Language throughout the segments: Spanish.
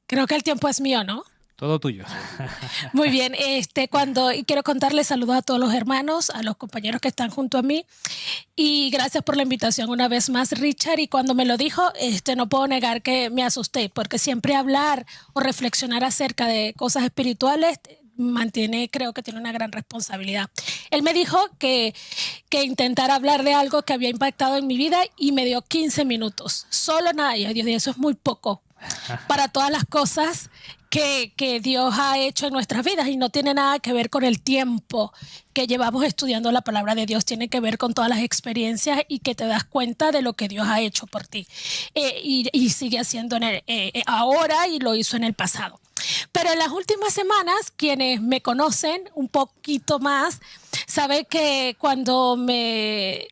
Creo que el tiempo es mío, ¿no? Todo tuyo. Muy bien, y quiero contarles saludos a todos los hermanos, a los compañeros que están junto a mí y gracias por la invitación una vez más, Richard. Y cuando me lo dijo, no puedo negar que me asusté porque siempre hablar o reflexionar acerca de cosas espirituales mantiene, creo que tiene una gran responsabilidad. Él me dijo que intentara hablar de algo que había impactado en mi vida y me dio 15 minutos, solo nada. Y Dios mío, eso es muy poco para todas las cosas que Dios ha hecho en nuestras vidas y no tiene nada que ver con el tiempo que llevamos estudiando la palabra de Dios, tiene que ver con todas las experiencias y que te das cuenta de lo que Dios ha hecho por ti y sigue haciendo ahora y lo hizo en el pasado. Pero en las últimas semanas, quienes me conocen un poquito más, saben que cuando me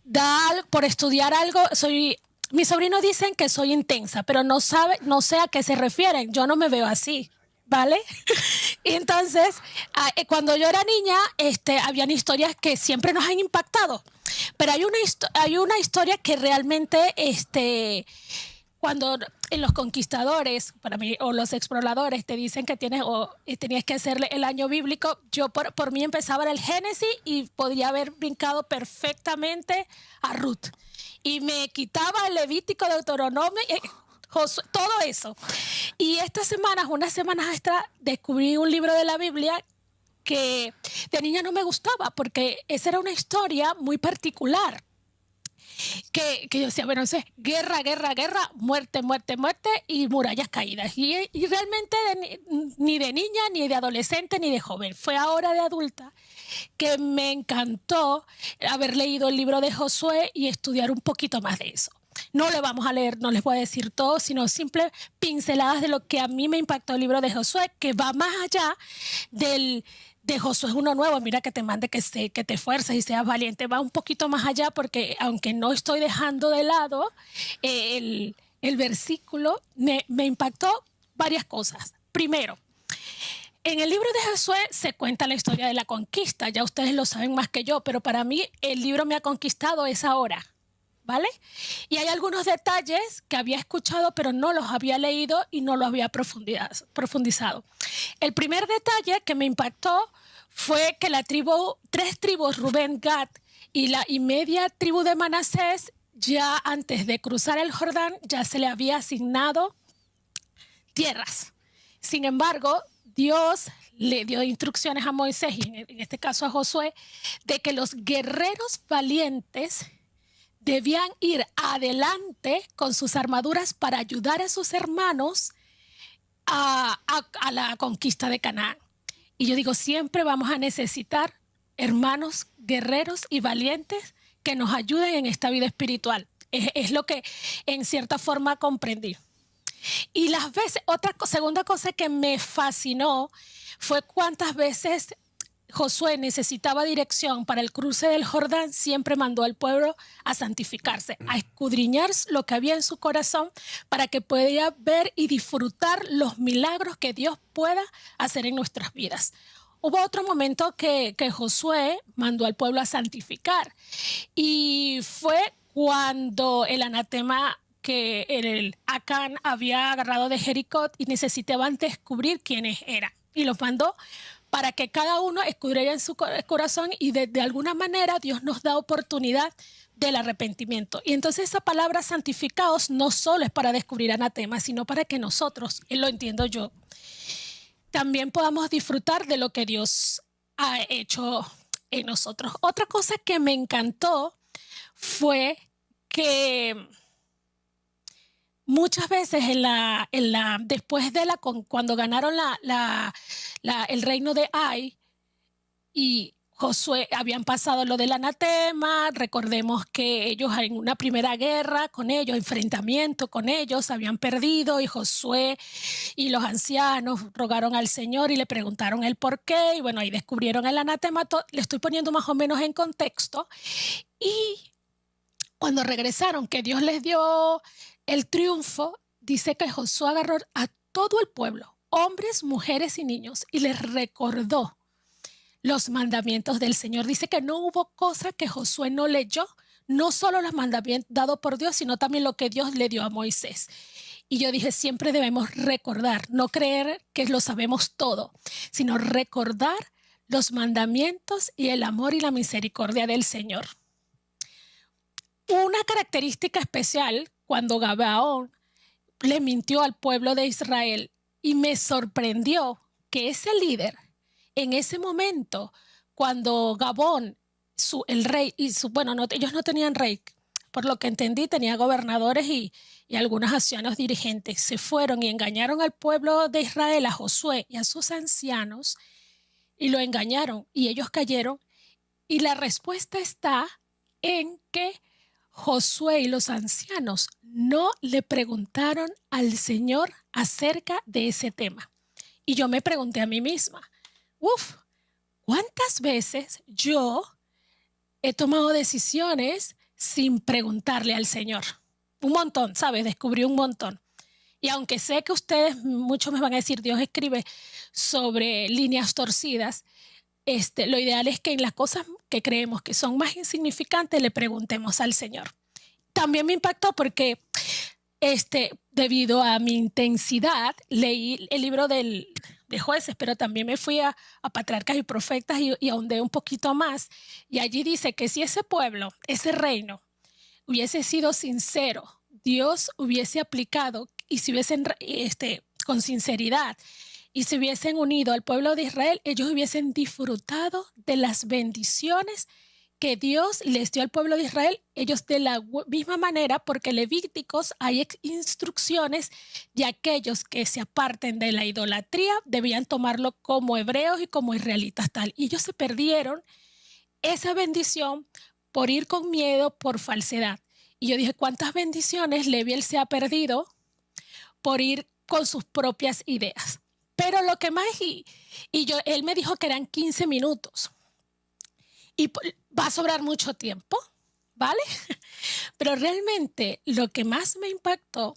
da por estudiar algo, mis sobrinos dicen que soy intensa, pero no sé a qué se refieren. Yo no me veo así, ¿vale? Y entonces, cuando yo era niña, habían historias que siempre nos han impactado. Pero hay una historia que realmente, cuando en los conquistadores, para mí, o los exploradores, te dicen que tenías que hacerle el año bíblico, yo por mí empezaba en el Génesis y podría haber brincado perfectamente a Ruth. Y me quitaba el Levítico, Deuteronomio, todo eso. Y unas semanas atrás, descubrí un libro de la Biblia que de niña no me gustaba porque esa era una historia muy particular. Que yo decía, bueno, entonces, guerra, guerra, guerra, muerte, muerte, muerte y murallas caídas. Y realmente ni de niña, ni de adolescente, ni de joven. Fue ahora de adulta que me encantó haber leído el libro de Josué y estudiar un poquito más de eso. No le vamos a leer, no les voy a decir todo, sino simples pinceladas de lo que a mí me impactó el libro de Josué, que va más allá de Josué es uno nuevo, mira que te mande que te esfuerces y seas valiente, va un poquito más allá porque aunque no estoy dejando de lado el versículo, me impactó varias cosas. Primero, en el libro de Josué se cuenta la historia de la conquista, ya ustedes lo saben más que yo, pero para mí el libro me ha conquistado esa hora, ¿vale? Y hay algunos detalles que había escuchado, pero no los había leído y no los había profundizado. El primer detalle que me impactó fue que tres tribus, Rubén, Gad y media tribu de Manasés, ya antes de cruzar el Jordán, ya se le había asignado tierras. Sin embargo, Dios le dio instrucciones a Moisés y en este caso a Josué de que los guerreros valientes debían ir adelante con sus armaduras para ayudar a sus hermanos a la conquista de Canaán. Y yo digo, siempre vamos a necesitar hermanos guerreros y valientes que nos ayuden en esta vida espiritual. Es lo que en cierta forma comprendí. Y las veces, segunda cosa que me fascinó fue cuántas veces Josué necesitaba dirección para el cruce del Jordán, siempre mandó al pueblo a santificarse, a escudriñar lo que había en su corazón para que pudiera ver y disfrutar los milagros que Dios pueda hacer en nuestras vidas. Hubo otro momento que Josué mandó al pueblo a santificar y fue cuando el anatema que el Acán había agarrado de Jericó y necesitaban descubrir quiénes eran. Y los mandó para que cada uno escudriñara en su corazón y de alguna manera Dios nos da oportunidad del arrepentimiento. Y entonces esa palabra santificados no solo es para descubrir anatemas, sino para que nosotros, lo entiendo yo, también podamos disfrutar de lo que Dios ha hecho en nosotros. Otra cosa que me encantó fue que muchas veces después de cuando ganaron el reino de Ai y Josué habían pasado lo del anatema, recordemos que ellos en una primera guerra con ellos, enfrentamiento con ellos, habían perdido y Josué y los ancianos rogaron al Señor y le preguntaron el por qué y bueno, ahí descubrieron el anatema, le estoy poniendo más o menos en contexto y cuando regresaron que Dios les dio el triunfo, dice que Josué agarró a todo el pueblo, hombres, mujeres y niños, y les recordó los mandamientos del Señor. Dice que no hubo cosa que Josué no leyó, no solo los mandamientos dados por Dios, sino también lo que Dios le dio a Moisés. Y yo dije, siempre debemos recordar, no creer que lo sabemos todo, sino recordar los mandamientos y el amor y la misericordia del Señor. Una característica especial cuando Gabaón le mintió al pueblo de Israel, y me sorprendió que ese líder, en ese momento, cuando Gabón, el rey, bueno, no, ellos no tenían rey, por lo que entendí, tenía gobernadores y algunos ancianos dirigentes, se fueron y engañaron al pueblo de Israel, a Josué y a sus ancianos, y lo engañaron, y ellos cayeron. Y la respuesta está en que Josué y los ancianos no le preguntaron al Señor acerca de ese tema. Y yo me pregunté a mí misma, ¿cuántas veces yo he tomado decisiones sin preguntarle al Señor? Un montón, ¿sabes? Descubrí un montón. Y aunque sé que ustedes, muchos me van a decir, Dios escribe sobre líneas torcidas, lo ideal es que en las cosas que creemos que son más insignificantes le preguntemos al Señor. También me impactó porque debido a mi intensidad leí el libro de Jueces, pero también me fui a Patriarcas y Profetas y ahondé un poquito más. Y allí dice que si ese pueblo, ese reino, hubiese sido sincero, Dios hubiese aplicado, y si hubiesen con sinceridad, y se hubiesen unido al pueblo de Israel, ellos hubiesen disfrutado de las bendiciones que Dios les dio al pueblo de Israel. Ellos de la misma manera, porque en Levíticos hay instrucciones de aquellos que se aparten de la idolatría, debían tomarlo como hebreos y como israelitas tal. Y ellos se perdieron esa bendición por ir con miedo, por falsedad. Y yo dije, ¿cuántas bendiciones Leví se ha perdido por ir con sus propias ideas? Pero lo que más, él me dijo que eran 15 minutos y va a sobrar mucho tiempo, ¿vale? Pero realmente lo que más me impactó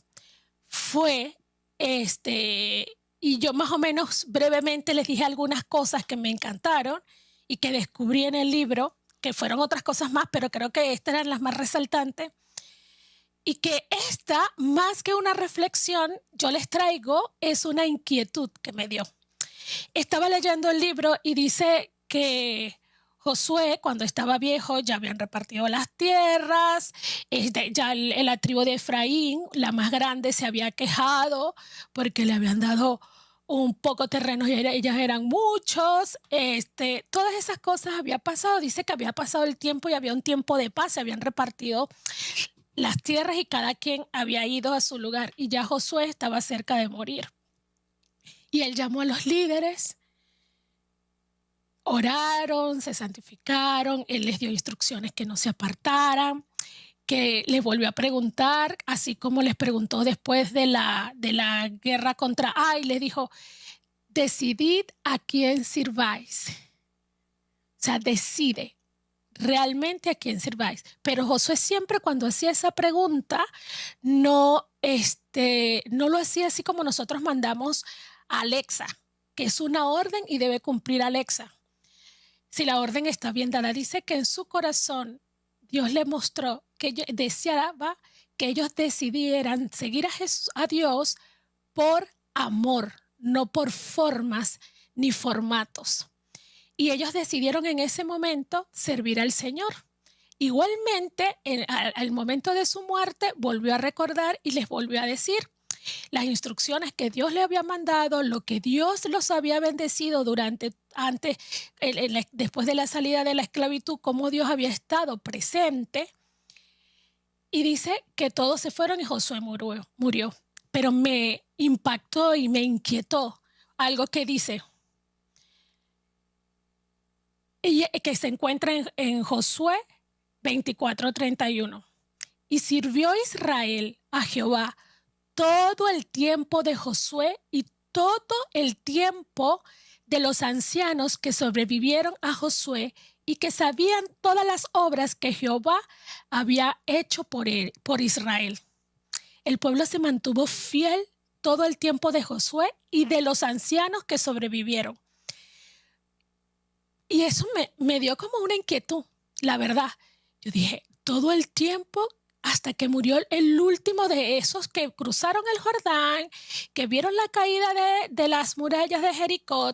fue, y yo más o menos brevemente les dije algunas cosas que me encantaron y que descubrí en el libro, que fueron otras cosas más, pero creo que estas eran las más resaltantes. Y que esta, más que una reflexión, yo les traigo, es una inquietud que me dio. Estaba leyendo el libro y dice que Josué, cuando estaba viejo, ya habían repartido las tierras, ya la tribu de Efraín, la más grande, se había quejado porque le habían dado un poco terreno y ellas eran muchos. Todas esas cosas había pasado. Dice que había pasado el tiempo y había un tiempo de paz, se habían repartido las tierras y cada quien había ido a su lugar, y ya Josué estaba cerca de morir. Y él llamó a los líderes, oraron, se santificaron, él les dio instrucciones que no se apartaran, que les volvió a preguntar, así como les preguntó después de la guerra contra Ai, les dijo, decidid a quién sirváis. O sea, decide realmente a quién sirváis. Pero Josué siempre, cuando hacía esa pregunta, no lo hacía así como nosotros mandamos a Alexa, que es una orden y debe cumplir Alexa. Si la orden está bien dada, dice que en su corazón Dios le mostró que deseaba que ellos decidieran seguir a Dios por amor, no por formas ni formatos. Y ellos decidieron en ese momento servir al Señor. Igualmente, al momento de su muerte, volvió a recordar y les volvió a decir las instrucciones que Dios le había mandado, lo que Dios los había bendecido después de la salida de la esclavitud, cómo Dios había estado presente. Y dice que todos se fueron y Josué murió. Pero me impactó y me inquietó algo que dice, que se encuentra en Josué 24:31. Y sirvió Israel a Jehová todo el tiempo de Josué y todo el tiempo de los ancianos que sobrevivieron a Josué y que sabían todas las obras que Jehová había hecho por Israel. El pueblo se mantuvo fiel todo el tiempo de Josué y de los ancianos que sobrevivieron. Y eso me dio como una inquietud, la verdad. Yo dije, todo el tiempo hasta que murió el último de esos que cruzaron el Jordán, que vieron la caída de las murallas de Jericó,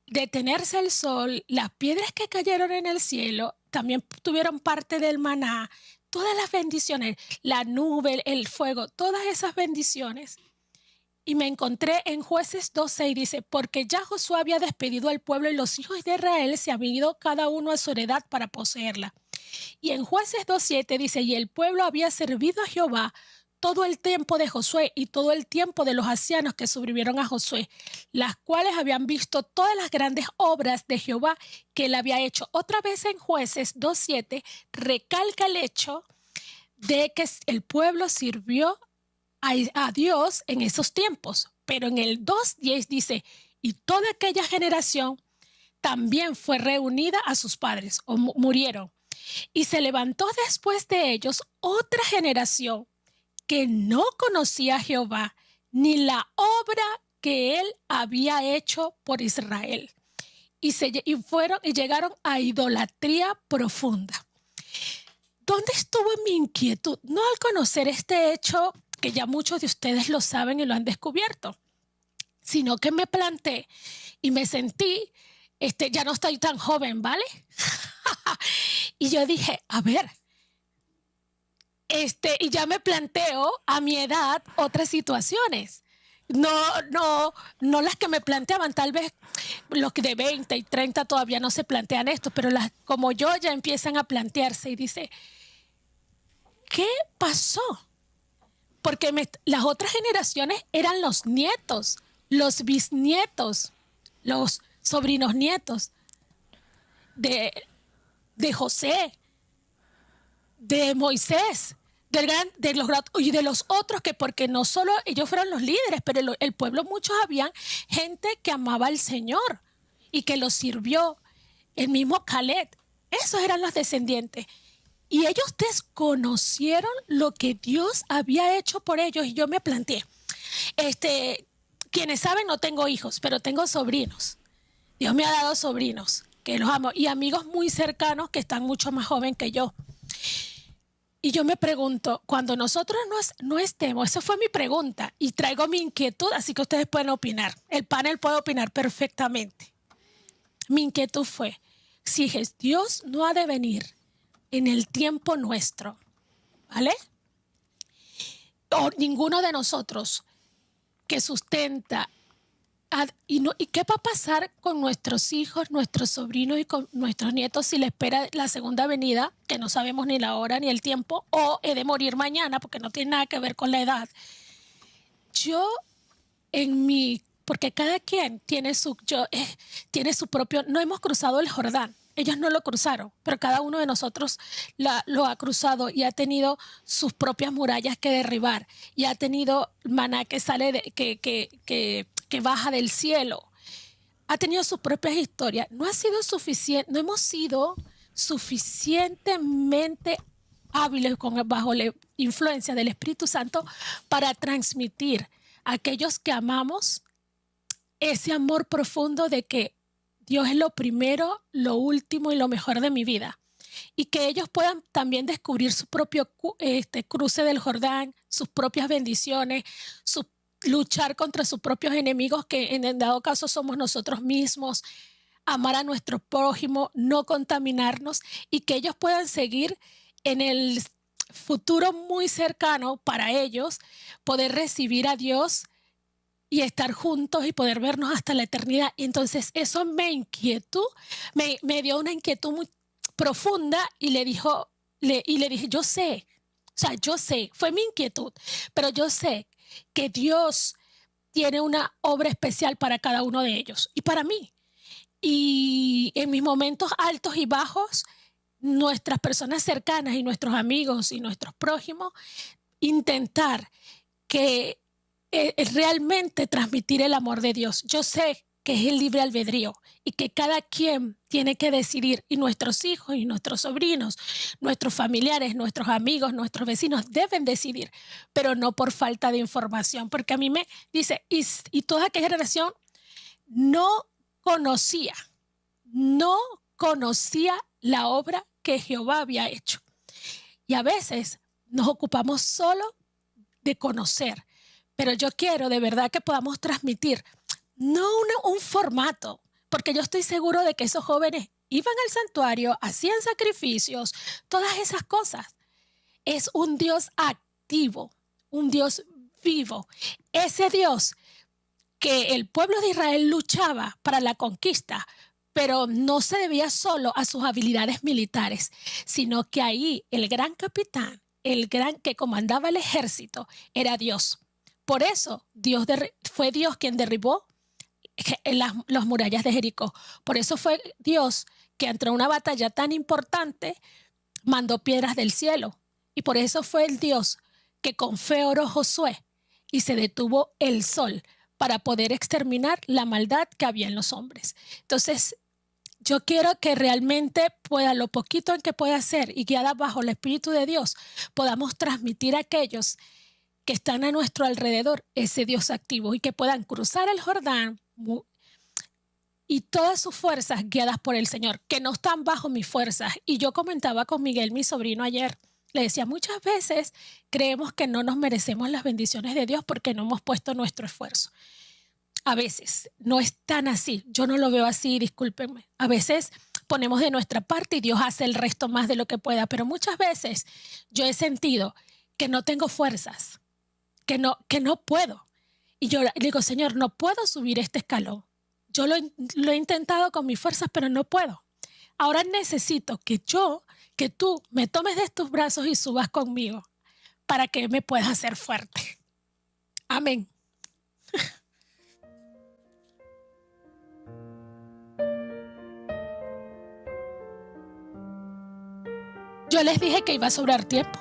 detenerse el sol, las piedras que cayeron en el cielo, también tuvieron parte del maná, todas las bendiciones, la nube, el fuego, todas esas bendiciones. Y me encontré en Jueces 2:6, dice, porque ya Josué había despedido al pueblo y los hijos de Israel se habían ido cada uno a su heredad para poseerla. Y en Jueces 2:7 dice, y el pueblo había servido a Jehová todo el tiempo de Josué y todo el tiempo de los ancianos que sobrevivieron a Josué, las cuales habían visto todas las grandes obras de Jehová que él había hecho. Otra vez en Jueces 2:7 recalca el hecho de que el pueblo sirvió a Dios en esos tiempos. Pero en el 2:10 dice, y toda aquella generación también fue reunida a sus padres o murieron. Y se levantó después de ellos otra generación que no conocía a Jehová ni la obra que él había hecho por Israel. Y llegaron a idolatría profunda. ¿Dónde estuvo mi inquietud? No al conocer este hecho, que ya muchos de ustedes lo saben y lo han descubierto, sino que me planté y me sentí, ya no estoy tan joven, ¿vale? Y yo dije, a ver, y ya me planteo a mi edad otras situaciones. No las que me planteaban, tal vez los de 20 y 30 todavía no se plantean esto, pero las como yo ya empiezan a plantearse y dice, ¿qué pasó? Porque las otras generaciones eran los nietos, los bisnietos, los sobrinos nietos de José, de Moisés, y de los otros, que porque no solo ellos fueron los líderes, pero el pueblo, muchos habían gente que amaba al Señor y que los sirvió, el mismo Caleb, esos eran los descendientes. Y ellos desconocieron lo que Dios había hecho por ellos. Y yo me planteé, quienes saben, no tengo hijos, pero tengo sobrinos. Dios me ha dado sobrinos, que los amo, y amigos muy cercanos que están mucho más jóvenes que yo. Y yo me pregunto, cuando nosotros no estemos, esa fue mi pregunta, y traigo mi inquietud, así que ustedes pueden opinar. El panel puede opinar perfectamente. Mi inquietud fue, si Dios no ha de venir en el tiempo nuestro, ¿vale? O ninguno de nosotros que sustenta. ¿Y qué va a pasar con nuestros hijos, nuestros sobrinos y con nuestros nietos si le espera la segunda venida, que no sabemos ni la hora ni el tiempo, o he de morir mañana porque no tiene nada que ver con la edad? Yo porque cada quien tiene tiene su propio, no hemos cruzado el Jordán. Ellos no lo cruzaron, pero cada uno de nosotros lo ha cruzado y ha tenido sus propias murallas que derribar, y ha tenido maná que sale que baja del cielo. Ha tenido sus propias historias. No ha sido suficiente, no hemos sido suficientemente hábiles bajo la influencia del Espíritu Santo para transmitir a aquellos que amamos ese amor profundo de que Dios es lo primero, lo último y lo mejor de mi vida. Y que ellos puedan también descubrir su propio cruce del Jordán, sus propias bendiciones, luchar contra sus propios enemigos, que en dado caso somos nosotros mismos, amar a nuestro prójimo, no contaminarnos, y que ellos puedan seguir en el futuro muy cercano para ellos, poder recibir a Dios y estar juntos y poder vernos hasta la eternidad. Y entonces eso me dio una inquietud muy profunda, y le dije, yo sé, fue mi inquietud, pero yo sé que Dios tiene una obra especial para cada uno de ellos y para mí. Y en mis momentos altos y bajos, nuestras personas cercanas y nuestros amigos y nuestros prójimos, intentar que realmente transmitir el amor de Dios. Yo sé que es el libre albedrío y que cada quien tiene que decidir, y nuestros hijos y nuestros sobrinos, nuestros familiares, nuestros amigos, nuestros vecinos deben decidir, pero no por falta de información, porque a mí me dice, y toda aquella generación no conocía la obra que Jehová había hecho. Y a veces nos ocupamos solo de conocer, pero yo quiero de verdad que podamos transmitir, no un formato, porque yo estoy seguro de que esos jóvenes iban al santuario, hacían sacrificios, todas esas cosas. Es un Dios activo, un Dios vivo. Ese Dios que el pueblo de Israel luchaba para la conquista, pero no se debía solo a sus habilidades militares, sino que ahí el gran capitán, el gran que comandaba el ejército, era Dios. Por eso fue Dios quien derribó las murallas de Jericó. Por eso fue Dios que ante una batalla tan importante mandó piedras del cielo. Y por eso fue el Dios que con fe oró Josué y se detuvo el sol para poder exterminar la maldad que había en los hombres. Entonces, yo quiero que realmente pueda, lo poquito en que pueda hacer y guiada bajo el Espíritu de Dios, podamos transmitir a aquellos que están a nuestro alrededor ese Dios activo y que puedan cruzar el Jordán y todas sus fuerzas guiadas por el Señor, que no están bajo mis fuerzas. Y yo comentaba con Miguel, mi sobrino, ayer, le decía, muchas veces creemos que no nos merecemos las bendiciones de Dios porque no hemos puesto nuestro esfuerzo. A veces no es tan así, yo no lo veo así, discúlpenme. A veces ponemos de nuestra parte y Dios hace el resto más de lo que pueda, pero muchas veces yo he sentido que no tengo fuerzas, que no puedo. Y yo digo, Señor, no puedo subir este escalón. Yo lo he intentado con mis fuerzas, pero no puedo. Ahora necesito que tú me tomes de tus brazos y subas conmigo para que me puedas hacer fuerte. Amén. Yo les dije que iba a sobrar tiempo.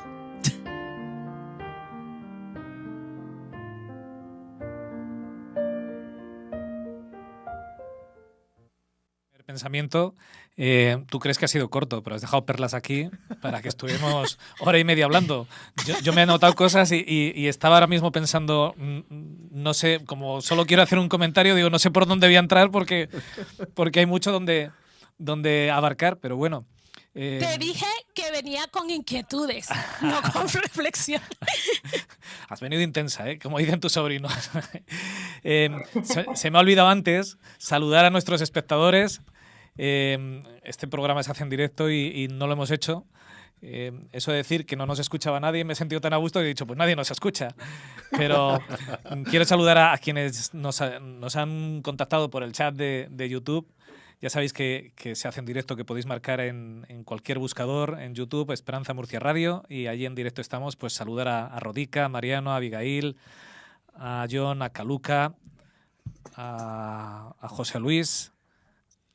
Pensamiento, tú crees que ha sido corto, pero has dejado perlas aquí para que estuvimos hora y media hablando. Yo me he anotado cosas y estaba ahora mismo pensando, no sé, como solo quiero hacer un comentario, digo, no sé por dónde voy a entrar porque hay mucho donde abarcar, pero bueno. Te dije que venía con inquietudes, no con reflexión. Has venido intensa, ¿eh? Como dicen tus sobrinos. Se me ha olvidado antes saludar a nuestros espectadores. Este programa se hace en directo y no lo hemos hecho. Eso de decir que no nos escuchaba nadie, me he sentido tan a gusto que he dicho, pues nadie nos escucha. Pero quiero saludar a quienes nos han contactado por el chat de YouTube. Ya sabéis que se hace en directo, que podéis marcar en cualquier buscador en YouTube, Esperanza Murcia Radio, y allí en directo estamos, pues saludar a Rodica, a Mariano, a Abigail, a John, a Caluca, a José Luis,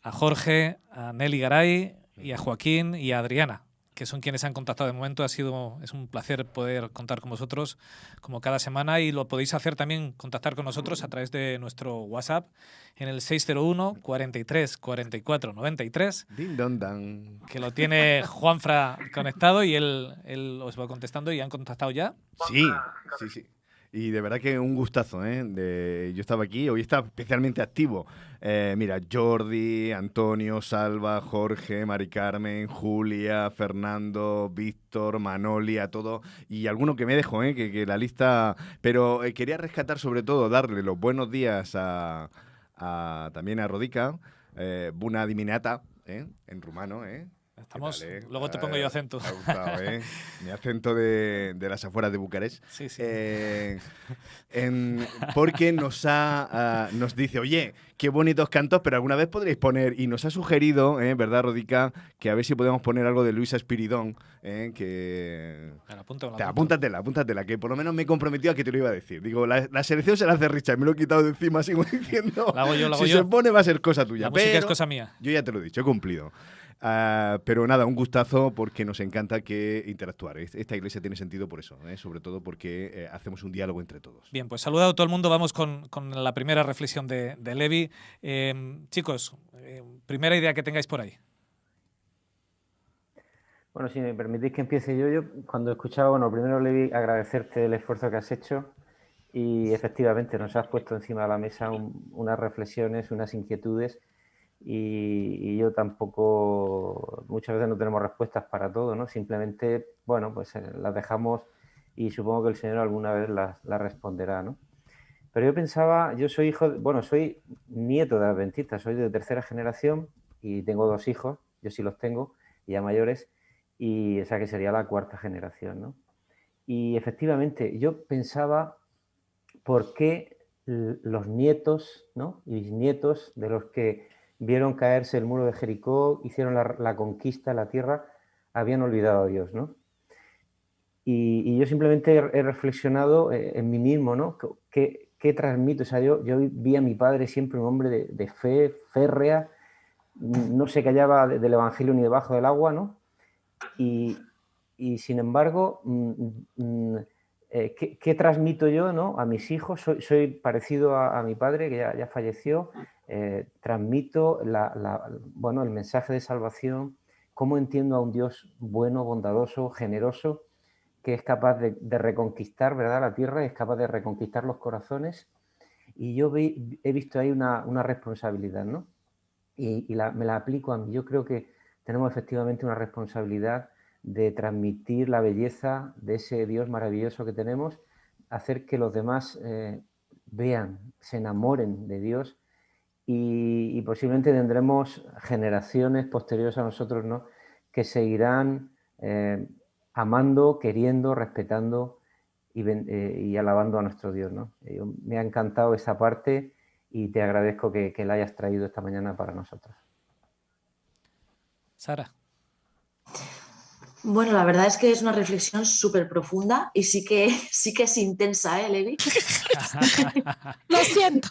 a Jorge, a Nelly Garay y a Joaquín y a Adriana, que son quienes han contactado de momento. Es un placer poder contar con vosotros como cada semana, y lo podéis hacer también, contactar con nosotros a través de nuestro WhatsApp en el 601 43 44 93, Din don dan. que lo tiene Juanfra conectado y él os va contestando. ¿Y han contactado ya? Sí. Y de verdad que un gustazo, ¿eh? Yo estaba aquí, hoy está especialmente activo. Mira, Jordi, Antonio, Salva, Jorge, Mari Carmen, Julia, Fernando, Víctor, Manoli, a todo. Y alguno que me dejo, que la lista... Pero quería rescatar sobre todo, darle los buenos días también a Rodica, Bună dimineața, en rumano, Estamos, tal, luego te pongo yo acento. Me ha gustado, mi acento de las afueras de Bucarest. Sí. Porque nos dice, oye, qué bonitos cantos, pero alguna vez podréis poner, y nos ha sugerido, ¿verdad, Rodica? Que a ver si podemos poner algo de Luisa Espiridón, que... Apúntatela, que por lo menos me he comprometido a que te lo iba a decir. Digo, la selección se la hace Richard, me lo he quitado de encima, sigo diciendo. La hago yo. Si se pone va a ser cosa tuya. La música es cosa mía. Yo ya te lo he dicho, he cumplido. Pero nada, un gustazo porque nos encanta que interactuar. Esta iglesia tiene sentido por eso, sobre todo porque hacemos un diálogo entre todos. Bien, pues saludado a todo el mundo, vamos con la primera reflexión de Levi. Chicos, primera idea que tengáis por ahí. Bueno, si me permitís que empiece yo cuando escuchaba, bueno, primero Levi, agradecerte el esfuerzo que has hecho y efectivamente nos has puesto encima de la mesa unas reflexiones, unas inquietudes y yo tampoco, muchas veces no tenemos respuestas para todo, ¿no? Simplemente, bueno, pues las dejamos y supongo que el Señor alguna vez las responderá, ¿no? Pero yo pensaba, yo soy soy nieto de adventistas, soy de tercera generación y tengo 2 hijos, yo sí los tengo, ya mayores, y esa que sería la 4ª generación, ¿no? Y efectivamente, yo pensaba por qué los nietos, ¿no?, y bisnietos de los que vieron caerse el muro de Jericó, hicieron la conquista de la tierra, habían olvidado a Dios, ¿no? Y yo simplemente he reflexionado en mí mismo, ¿no? ¿Qué transmito? O sea, yo vi a mi padre siempre un hombre de fe férrea, no se callaba del Evangelio ni debajo del agua, ¿no? Y sin embargo, ¿qué transmito yo, ¿no?, a mis hijos? Soy parecido a mi padre, que ya falleció. Transmito el mensaje de salvación, cómo entiendo a un Dios bueno, bondadoso, generoso, que es capaz de reconquistar, ¿verdad?, la tierra, es capaz de reconquistar los corazones. Y yo he visto ahí una responsabilidad, ¿no? Y me la aplico a mí. Yo creo que tenemos efectivamente una responsabilidad de transmitir la belleza de ese Dios maravilloso que tenemos, hacer que los demás vean, se enamoren de Dios y posiblemente tendremos generaciones posteriores a nosotros, ¿no?, que seguirán amando, queriendo, respetando y alabando a nuestro Dios, ¿no? Me ha encantado esa parte y te agradezco que la hayas traído esta mañana para nosotros. Sara. Bueno, la verdad es que es una reflexión súper profunda y sí que es intensa, ¿eh, Levi? Lo siento.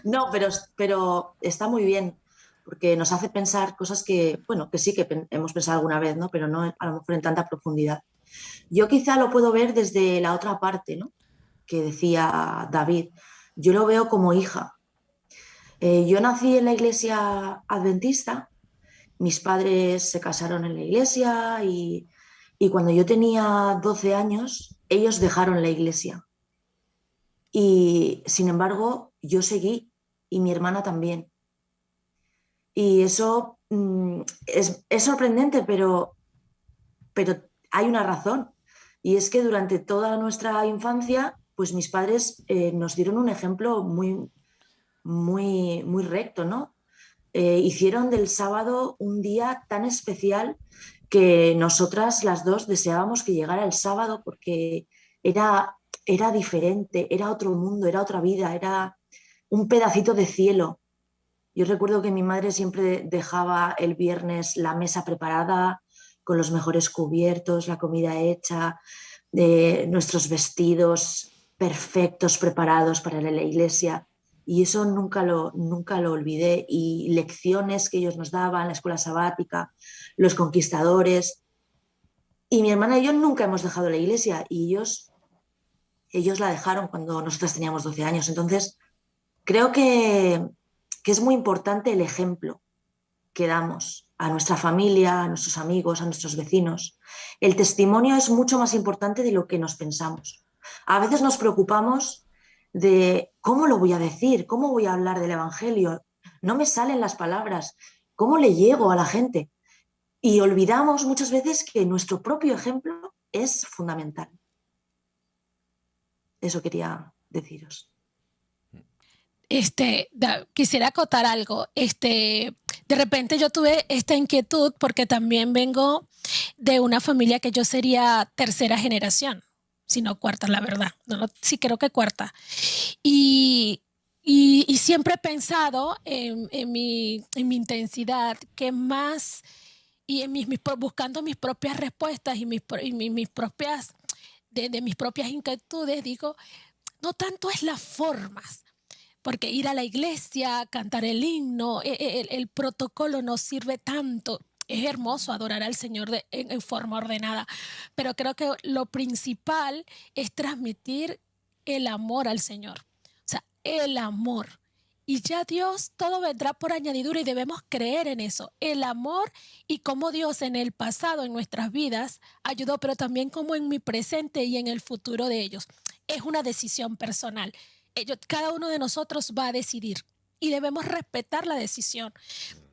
No, pero está muy bien, porque nos hace pensar cosas que, bueno, que sí que hemos pensado alguna vez, ¿no? Pero no a lo mejor en tanta profundidad. Yo quizá lo puedo ver desde la otra parte, ¿no?, que decía David. Yo lo veo como hija. Yo nací en la iglesia adventista, mis padres se casaron en la iglesia y cuando yo tenía 12 años, ellos dejaron la iglesia. Y sin embargo, yo seguí y mi hermana también. Y eso es sorprendente, pero hay una razón. Y es que durante toda nuestra infancia, pues mis padres nos dieron un ejemplo muy, muy, muy recto, ¿no? Hicieron del sábado un día tan especial que nosotras las dos deseábamos que llegara el sábado porque era diferente, era otro mundo, era otra vida, era un pedacito de cielo. Yo recuerdo que mi madre siempre dejaba el viernes la mesa preparada, con los mejores cubiertos, la comida hecha, nuestros vestidos perfectos, preparados para ir a la iglesia. Y eso nunca lo olvidé. Y lecciones que ellos nos daban, la escuela sabática, los conquistadores. Y mi hermana y yo nunca hemos dejado la iglesia y ellos la dejaron cuando nosotras teníamos 12 años. Entonces, creo que es muy importante el ejemplo que damos a nuestra familia, a nuestros amigos, a nuestros vecinos. El testimonio es mucho más importante de lo que nos pensamos. A veces nos preocupamos de cómo lo voy a decir, cómo voy a hablar del Evangelio. No me salen las palabras, cómo le llego a la gente. Y olvidamos muchas veces que nuestro propio ejemplo es fundamental. Eso quería deciros. Quisiera acotar algo. De repente yo tuve esta inquietud porque también vengo de una familia que yo sería tercera generación, si no cuarta, la verdad. No, sí creo que cuarta. Y siempre he pensado en mi intensidad, que más, y buscando mis propias respuestas y mis propias, de mis propias inquietudes, digo, no tanto es las formas, porque ir a la iglesia, cantar el himno, el protocolo no sirve tanto. Es hermoso adorar al Señor en forma ordenada, pero creo que lo principal es transmitir el amor al Señor. O sea, el amor. Y ya Dios, todo vendrá por añadidura y debemos creer en eso. El amor y cómo Dios en el pasado, en nuestras vidas, ayudó, pero también como en mi presente y en el futuro de ellos. Es una decisión personal. Cada uno de nosotros va a decidir y debemos respetar la decisión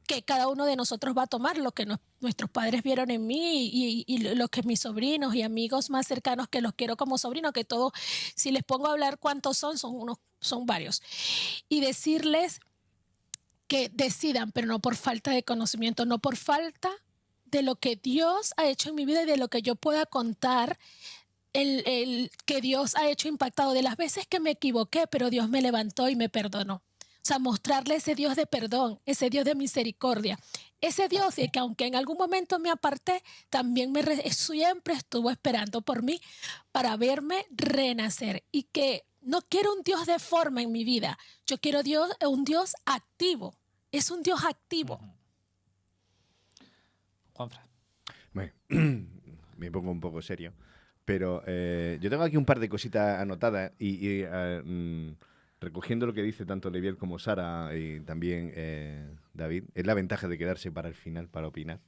que cada uno de nosotros va a tomar, lo que nuestros padres vieron en mí y lo que mis sobrinos y amigos más cercanos, que los quiero como sobrino, que todos, si les pongo a hablar cuántos son varios. Y decirles que decidan, pero no por falta de conocimiento, no por falta de lo que Dios ha hecho en mi vida y de lo que yo pueda contar, el que Dios ha hecho impactado, de las veces que me equivoqué, pero Dios me levantó y me perdonó. O sea, mostrarle ese Dios de perdón, ese Dios de misericordia, ese Dios que aunque en algún momento me aparté, también siempre estuvo esperando por mí para verme renacer. Y que no quiero un Dios de forma en mi vida, yo quiero un Dios activo. Es un Dios activo. Juanfran. Me pongo un poco serio, pero yo tengo aquí un par de cositas anotadas y recogiendo lo que dice tanto Leviel como Sara y también David, es la ventaja de quedarse para el final, para opinar.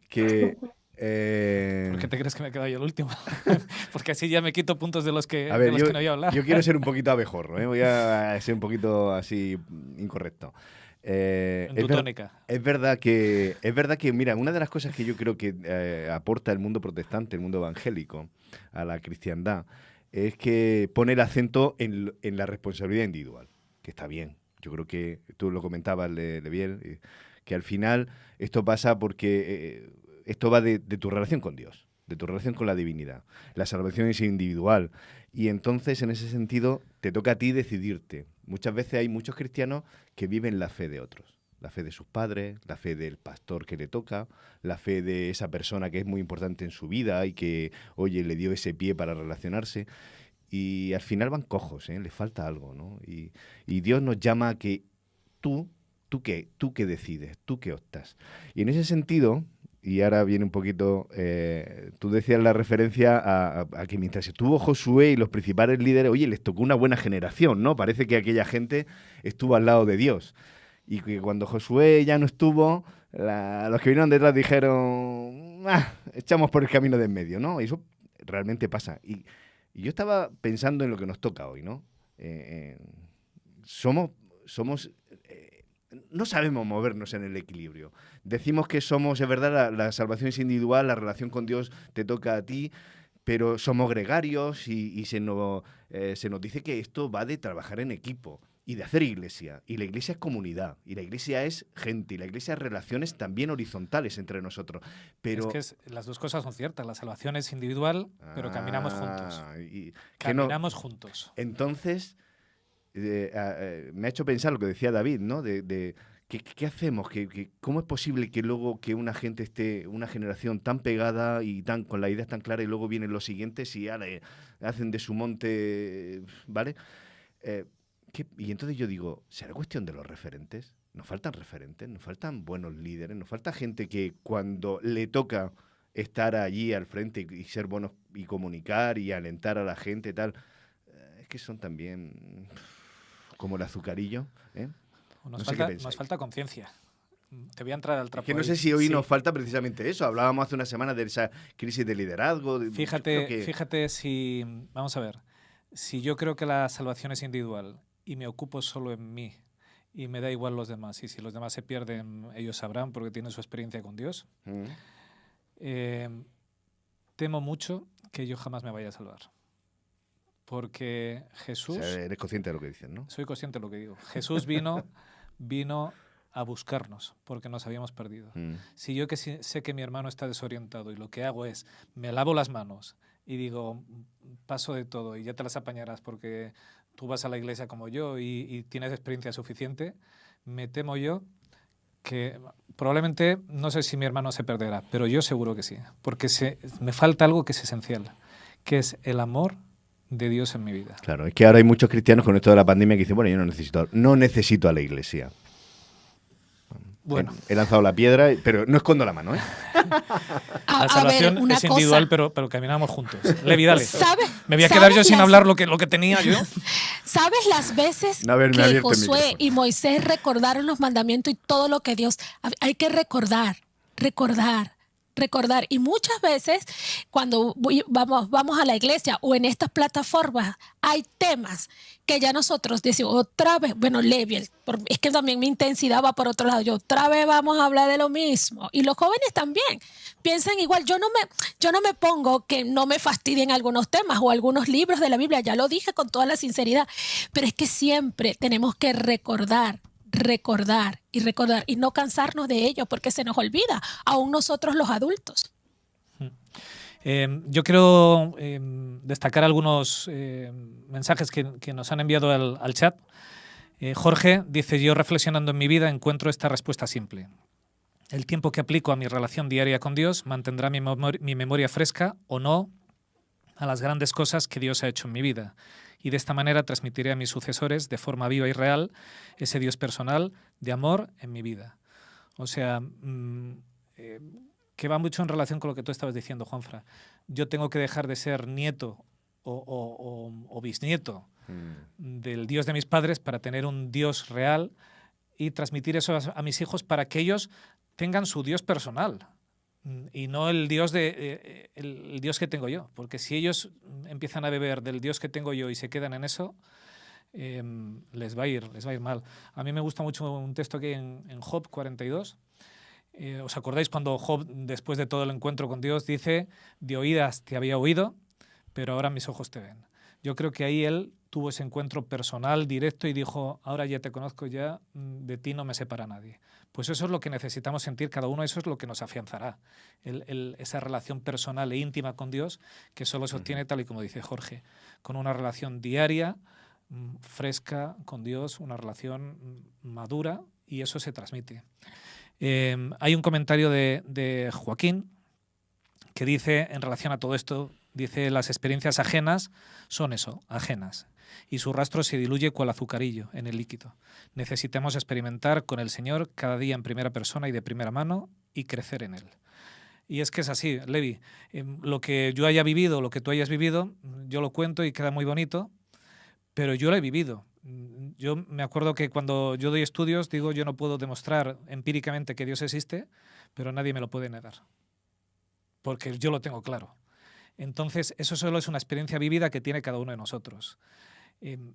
que... ¿Por qué te crees que me he quedado yo el último? Porque así ya me quito puntos de los que, a ver, que no voy a hablar. Yo quiero ser un poquito abejorro, voy a ser un poquito así incorrecto. En tu tónica. Es verdad que, mira, una de las cosas que yo creo que aporta el mundo protestante, el mundo evangélico, a la cristiandad, es que pone el acento en la responsabilidad individual, que está bien. Yo creo que tú lo comentabas, Leviel, que al final esto pasa porque esto va de tu relación con Dios, de tu relación con la divinidad. La salvación es individual y entonces en ese sentido te toca a ti decidirte. Muchas veces hay muchos cristianos que viven la fe de otros. La fe de sus padres, la fe del pastor que le toca, la fe de esa persona que es muy importante en su vida y que, oye, le dio ese pie para relacionarse. Y al final van cojos, les falta algo, ¿no? Y Dios nos llama a que tú qué decides, tú qué optas. Y en ese sentido, y ahora viene un poquito, tú decías la referencia a que mientras estuvo Josué y los principales líderes, oye, les tocó una buena generación, ¿no? Parece que aquella gente estuvo al lado de Dios. Y que cuando Josué ya no estuvo, los que vinieron detrás dijeron, echamos por el camino de en medio, ¿no? Y eso realmente pasa. Y yo estaba pensando en lo que nos toca hoy, ¿no? No sabemos movernos en el equilibrio. Decimos que somos, es verdad, la salvación es individual, la relación con Dios te toca a ti, pero somos gregarios y se nos dice que esto va de trabajar en equipo y de hacer iglesia. Y la iglesia es comunidad, y la iglesia es gente, y la iglesia es relaciones también horizontales entre nosotros. Pero es que las dos cosas son ciertas. La salvación es individual, pero caminamos juntos. Juntos. Entonces, me ha hecho pensar lo que decía David, ¿no? ¿Qué hacemos? ¿Cómo es posible que luego que una gente esté, una generación tan pegada y con las ideas tan claras, y luego vienen los siguientes y hacen de su monte, ¿vale? Y entonces yo digo, ¿será cuestión de los referentes? Nos faltan referentes, nos faltan buenos líderes, nos falta gente que cuando le toca estar allí al frente y ser buenos y comunicar y alentar a la gente y tal, es que son también como el azucarillo, ¿eh? Nos falta conciencia. Te voy a entrar al trapo. Es que no sé si hoy nos falta precisamente eso. Hablábamos hace una semana de esa crisis de liderazgo. Fíjate si... Vamos a ver. Si yo creo que la salvación es individual y me ocupo solo en mí y me da igual los demás, y si los demás se pierden, ellos sabrán porque tienen su experiencia con Dios, temo mucho que yo jamás me vaya a salvar. Porque Jesús... O sea, eres consciente de lo que dices, ¿no? Soy consciente de lo que digo. Jesús vino a buscarnos porque nos habíamos perdido. Si yo sé que mi hermano está desorientado y lo que hago es, me lavo las manos y digo, paso de todo y ya te las apañarás porque tú vas a la iglesia como yo y tienes experiencia suficiente, me temo yo que probablemente, no sé si mi hermano se perderá, pero yo seguro que sí, porque me falta algo que es esencial, que es el amor de Dios en mi vida. Claro, es que ahora hay muchos cristianos con esto de la pandemia que dicen, bueno, yo no necesito a la iglesia. Bueno, he lanzado la piedra, pero no escondo la mano, ¿eh? La salvación es individual, pero caminamos juntos. Levi, dale. Me voy a quedar yo sin hablar lo que tenía yo. ¿Sabes las veces que Josué y Moisés recordaron los mandamientos y todo lo que Dios... Hay que recordar. recordar. Y muchas veces cuando vamos a la iglesia o en estas plataformas hay temas que ya nosotros decimos otra vez, bueno, Levi, es que también mi intensidad va por otro lado, yo otra vez vamos a hablar de lo mismo. Y los jóvenes también piensan igual. Yo no me pongo que no me fastidien algunos temas o algunos libros de la Biblia, ya lo dije con toda la sinceridad, pero es que siempre tenemos que recordar y no cansarnos de ello porque se nos olvida, aún nosotros los adultos. Yo quiero destacar algunos mensajes que nos han enviado al chat. Jorge dice: yo reflexionando en mi vida encuentro esta respuesta simple. El tiempo que aplico a mi relación diaria con Dios mantendrá mi memoria fresca o no a las grandes cosas que Dios ha hecho en mi vida. Y de esta manera transmitiré a mis sucesores de forma viva y real ese Dios personal de amor en mi vida. O sea, que va mucho en relación con lo que tú estabas diciendo, Juanfra. Yo tengo que dejar de ser nieto o bisnieto del Dios de mis padres para tener un Dios real y transmitir eso a mis hijos para que ellos tengan su Dios personal y no el Dios el Dios que tengo yo, porque si ellos empiezan a beber del Dios que tengo yo y se quedan en eso, les va a ir mal. A mí me gusta mucho un texto aquí en Job 42. ¿Os acordáis cuando Job, después de todo el encuentro con Dios, dice: de oídas te había oído, pero ahora mis ojos te ven? Yo creo que ahí él tuvo ese encuentro personal, directo, y dijo: ahora ya te conozco, ya de ti no me separa nadie. Pues eso es lo que necesitamos sentir cada uno, eso es lo que nos afianzará, esa relación personal e íntima con Dios, que solo se obtiene, tal y como dice Jorge, con una relación diaria, fresca con Dios, una relación madura, y eso se transmite. Hay un comentario de Joaquín que dice, en relación a todo esto, dice: las experiencias ajenas son eso, ajenas, y su rastro se diluye cual azucarillo en el líquido. Necesitamos experimentar con el Señor cada día en primera persona y de primera mano y crecer en Él. Y es que es así, Levi. Lo que yo haya vivido, lo que tú hayas vivido, yo lo cuento y queda muy bonito, pero yo lo he vivido. Yo me acuerdo que cuando yo doy estudios digo: yo no puedo demostrar empíricamente que Dios existe, pero nadie me lo puede negar, porque yo lo tengo claro. Entonces, eso solo es una experiencia vivida que tiene cada uno de nosotros.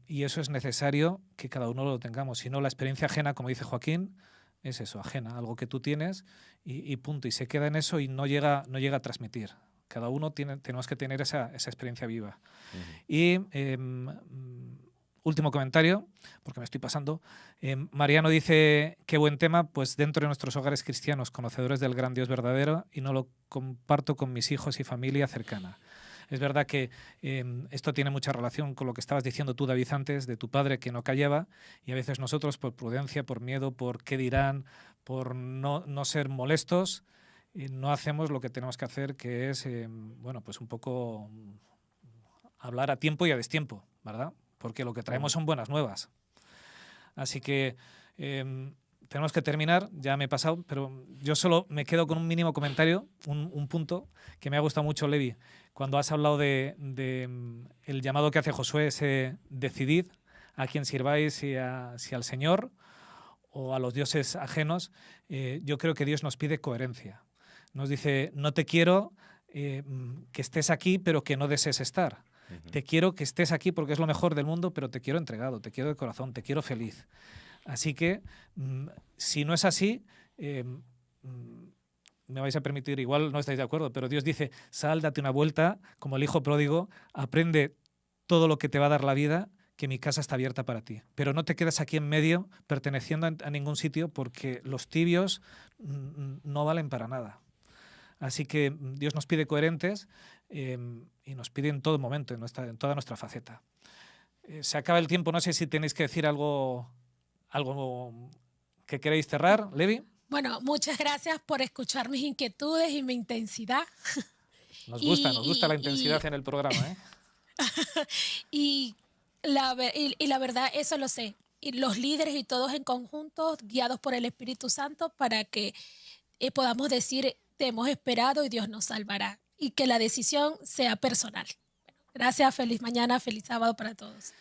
Y eso es necesario que cada uno lo tengamos. Si no, la experiencia ajena, como dice Joaquín, es eso, ajena, algo que tú tienes y punto. Y se queda en eso y no llega a transmitir. Cada uno tenemos que tener esa experiencia viva. Y último comentario, porque me estoy pasando. Mariano dice: qué buen tema, pues dentro de nuestros hogares cristianos, conocedores del gran Dios verdadero, y no lo comparto con mis hijos y familia cercana. Es verdad que esto tiene mucha relación con lo que estabas diciendo tú, David, antes, de tu padre que no callaba, y a veces nosotros, por prudencia, por miedo, por qué dirán, por no ser molestos, no hacemos lo que tenemos que hacer, que es, bueno, pues un poco hablar a tiempo y a destiempo, ¿verdad? Porque lo que traemos son buenas nuevas. Así que tenemos que terminar, ya me he pasado, pero yo solo me quedo con un mínimo comentario, un punto que me ha gustado mucho, Levi, cuando has hablado de el llamado que hace Josué, ese decidid a quién sirváis, si al Señor o a los dioses ajenos. Yo creo que Dios nos pide coherencia. Nos dice: no te quiero que estés aquí, pero que no desees estar. Te quiero que estés aquí porque es lo mejor del mundo, pero te quiero entregado, te quiero de corazón, te quiero feliz. Así que, si no es así, me vais a permitir, igual no estáis de acuerdo, pero Dios dice: sal, date una vuelta, como el hijo pródigo, aprende todo lo que te va a dar la vida, que mi casa está abierta para ti. Pero no te quedas aquí en medio, perteneciendo a ningún sitio, porque los tibios no valen para nada. Así que Dios nos pide coherentes y nos pide en todo momento, en toda nuestra faceta. Se acaba el tiempo, no sé si tenéis que decir algo que queréis cerrar, Levi. Bueno, muchas gracias por escuchar mis inquietudes y mi intensidad. Nos gusta la intensidad en el programa, ¿eh? y la verdad, eso lo sé. Y los líderes y todos en conjunto, guiados por el Espíritu Santo, para que podamos decir: te hemos esperado y Dios nos salvará. Y que la decisión sea personal. Gracias, feliz mañana, feliz sábado para todos.